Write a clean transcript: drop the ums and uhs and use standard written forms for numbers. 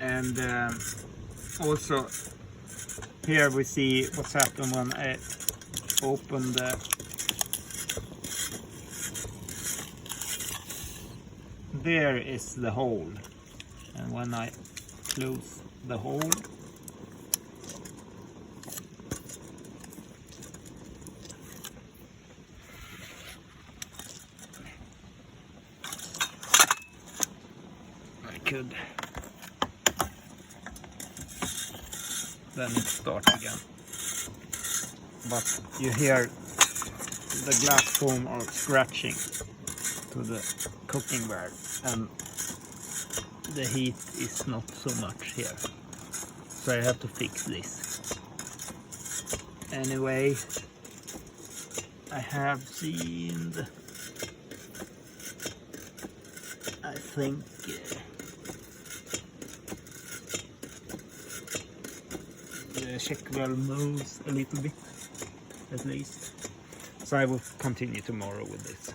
And also here we see what's happened when I open the there is the hole, and when I close the hole, I could then it starts again. But you hear the glass foam are scratching to the cooking ware, and the heat is not so much here, so I have to fix this. Anyway, I have seen I think the check well moves a little bit at least, so I will continue tomorrow with this.